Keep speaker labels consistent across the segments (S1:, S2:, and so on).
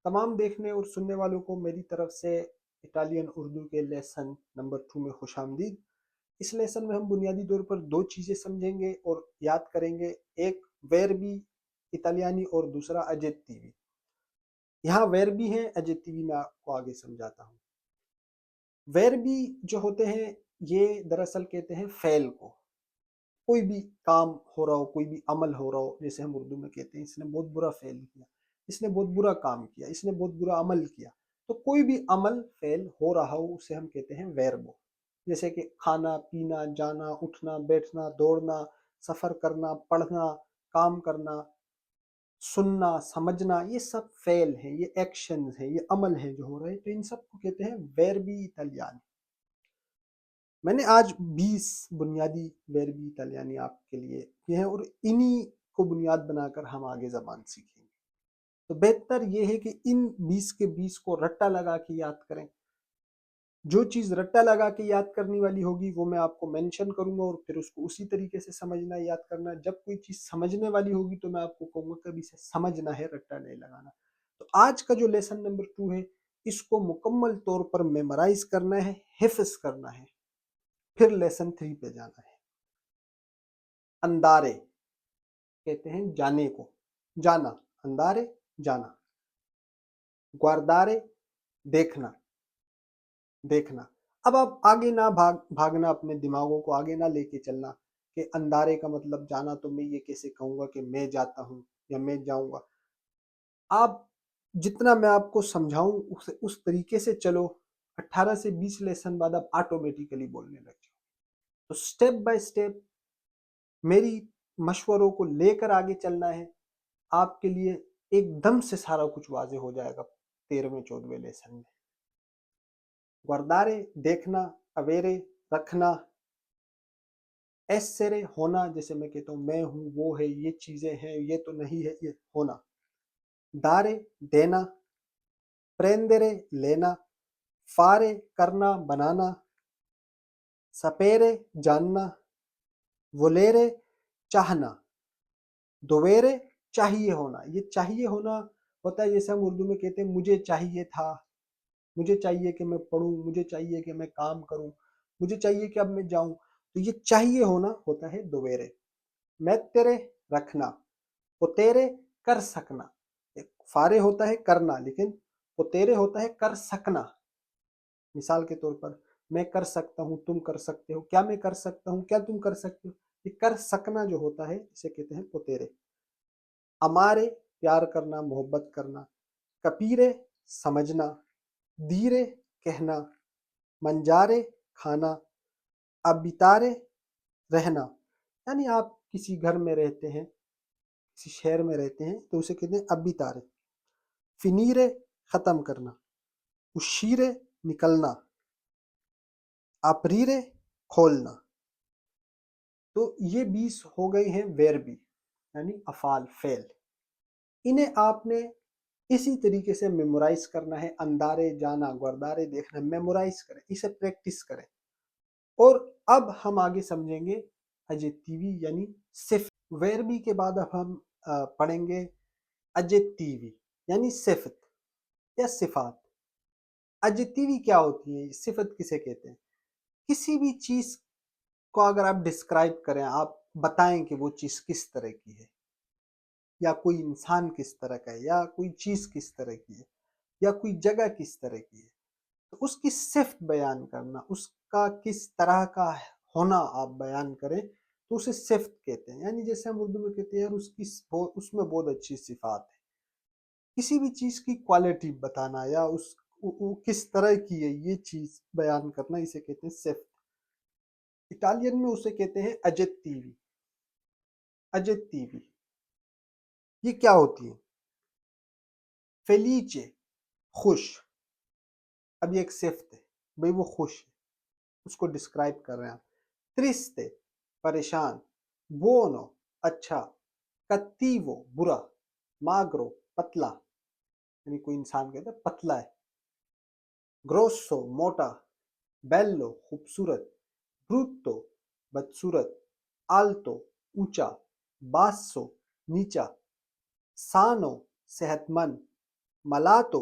S1: تمام دیکھنے اور سننے والوں کو میری طرف سے اٹالین اردو کے لیسن نمبر 2 میں خوش آمدید۔ اس لیسن میں ہم بنیادی طور پر دو چیزیں سمجھیں گے اور یاد کریں گے، ایک ویربی اٹالیانی اور دوسرا ایجیکٹیوی۔ یہاں ویربی ہیں، ایجیکٹیوی میں آپ کو آگے سمجھاتا ہوں۔ ویربی جو ہوتے ہیں یہ دراصل کہتے ہیں فعل کو، کوئی بھی کام ہو رہا ہو، کوئی بھی عمل ہو رہا ہو، جیسے ہم اردو میں کہتے ہیں اس نے بہت برا فعل کیا، اس نے بہت برا کام کیا، اس نے بہت برا عمل کیا۔ تو کوئی بھی عمل فعل ہو رہا ہو اسے ہم کہتے ہیں ویربو، جیسے کہ کھانا پینا، جانا اٹھنا بیٹھنا، دوڑنا، سفر کرنا، پڑھنا، کام کرنا، سننا، سمجھنا، یہ سب فعل ہیں، یہ ایکشنز ہیں، یہ عمل ہیں جو ہو رہے ہیں، تو ان سب کو کہتے ہیں ویربی اٹالیانی۔ میں نے آج 20 بنیادی ویربی اٹالیانی آپ کے لیے کیے ہیں اور انہی کو بنیاد بنا کر ہم آگے زبان سیکھیں گے۔ تو بہتر یہ ہے کہ ان 20 کے 20 کو رٹا لگا کے یاد کریں۔ جو چیز رٹا لگا کے یاد کرنے والی ہوگی وہ میں آپ کو مینشن کروں گا اور پھر اس کو اسی طریقے سے سمجھنا، یاد کرنا۔ جب کوئی چیز سمجھنے والی ہوگی تو میں آپ کو کہوں گا کبھی سے سمجھنا ہے، رٹا نہیں لگانا۔ تو آج کا جو لیسن نمبر 2 ہے اس کو مکمل طور پر میمورائز کرنا ہے، حفظ کرنا ہے، پھر لیسن 3 پہ جانا ہے۔ اندارے کہتے ہیں جانے کو، جانا، اندارے جانا۔ گواردارے دیکھنا، دیکھنا۔ اب آپ آگے نہ بھاگنا، اپنے دماغوں کو آگے نہ لے کے چلنا کہ اندارے کا مطلب جانا، تو میں یہ کیسے کہوں گا کہ میں جاتا ہوں یا میں جاؤں گا۔ آپ جتنا میں آپ کو سمجھاؤں اس طریقے سے چلو، 18 سے 20 لیسن بعد آپ آٹومیٹیکلی بولنے لگ جاؤ۔ تو سٹیپ بائی سٹیپ میری مشوروں کو لے کر آگے چلنا ہے، آپ کے لیے ایک دم سے سارا کچھ واضح ہو جائے گا 13ویں 14ویں لیسن میں۔ گواردارے دیکھنا، اویرے رکھنا، ایسرے ہونا، جیسے میں کہتا ہوں میں ہوں، وہ ہے، یہ چیزیں ہیں، یہ تو نہیں ہے، یہ ہونا۔ دارے دینا، پریندرے لینا، فارے کرنا بنانا، سپیرے جاننا، ولیرے چاہنا، دویرے چاہیے ہونا۔ یہ چاہیے ہونا ہوتا ہے جیسے ہم اردو میں کہتے ہیں مجھے چاہیے تھا، مجھے چاہیے کہ میں پڑھوں، مجھے چاہیے کہ میں کام کروں، مجھے چاہیے کہ اب میں جاؤں۔ تو یہ چاہیے ہونا ہوتا ہے دویرے۔ میں تیرے رکھنا، پوتیرے کر سکنا۔ فارے ہوتا ہے کرنا، لیکن پوتیرے ہوتا ہے کر سکنا۔ مثال کے طور پر میں کر سکتا ہوں، تم کر سکتے ہو، کیا میں کر سکتا ہوں، کیا تم کر سکتے ہو۔ یہ کر سکنا جو ہوتا ہے اسے کہتے ہیں پوتیرے۔ امارے پیار کرنا، محبت کرنا۔ کپیرے سمجھنا، دیرے کہنا، منجارے کھانا، ابیتارے رہنا۔ یعنی آپ کسی گھر میں رہتے ہیں، کسی شہر میں رہتے ہیں تو اسے کہتے ہیں ابیتارے۔ فنیرے ختم کرنا، اشیرے نکلنا، اپریرے کھولنا۔ تو یہ 20 ہو گئے ہیں ویربی یعنی افعال، فعل۔ انہیں آپ نے اسی طریقے سے میمورائز کرنا ہے۔ اندارے جانا، گوردارے دیکھنا، میمورائز کریں، اسے پریکٹس کریں۔ اور اب ہم آگے سمجھیں گے ایجیکٹیوی یعنی صفت۔ ویربی کے بعد اب ہم پڑھیں گے ایجیکٹیوی یعنی صفت یا صفات۔ ایجیکٹیوی کیا ہوتی ہے، صفت کسے کہتے ہیں؟ کسی بھی چیز کو اگر آپ ڈسکرائب کریں، آپ بتائیں کہ وہ چیز کس طرح کی ہے، یا کوئی انسان کس طرح کا ہے، یا کوئی چیز کس طرح کی ہے، یا کوئی جگہ کس طرح کی ہے، تو اس کی صفت بیان کرنا، اس کا کس طرح کا ہونا آپ بیان کریں تو اسے صفت کہتے ہیں۔ یعنی جیسے ہم اردو میں کہتے ہیں یار اس میں بہت اچھی صفات ہے۔ کسی بھی چیز کی کوالٹی بتانا یا وہ کس طرح کی ہے یہ چیز بیان کرنا، اسے کہتے ہیں صفت۔ اٹالین میں اسے کہتے ہیں ایجیکٹیوی۔ ایجیکٹیوی یہ کیا ہوتی ہے؟ فیلیچے خوش، اب یہ ایک صفت ہے، بھئی وہ خوش ہے، اس کو ڈسکرائب کر رہے ہیں۔ ترستے پریشان، بونو اچھا، کتیوو برا، ماگرو پتلا، یعنی کوئی انسان کہتا ہے پتلا ہے۔ گروسو موٹا، بیلو خوبصورت، بروتو بدصورت، آلتو اونچا، باسو نیچا، سانو صحت مند، malato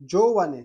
S1: giovane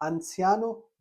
S1: anciano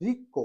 S1: ricco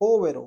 S1: povero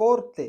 S1: forte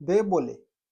S1: debole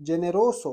S1: generoso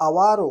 S1: avaro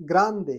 S1: grande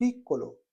S1: piccolo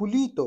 S1: pulito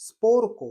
S1: sporco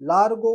S1: largo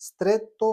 S1: stretto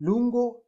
S1: lungo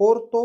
S1: corto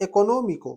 S1: economico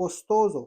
S1: costoso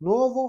S1: nuovo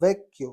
S1: vecchio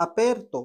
S1: aperto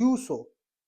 S1: chiuso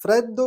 S1: freddo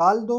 S1: caldo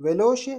S1: veloce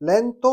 S1: lento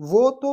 S1: vuoto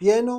S1: pieno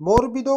S1: morbido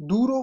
S1: duro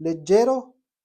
S1: leggero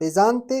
S1: pesante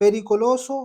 S1: pericoloso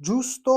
S1: giusto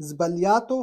S1: sbagliato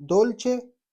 S1: dolce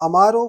S1: amaro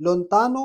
S1: lontano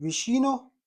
S1: vicino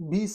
S1: 20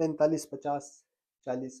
S1: 45 50 40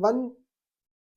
S1: 1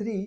S1: 3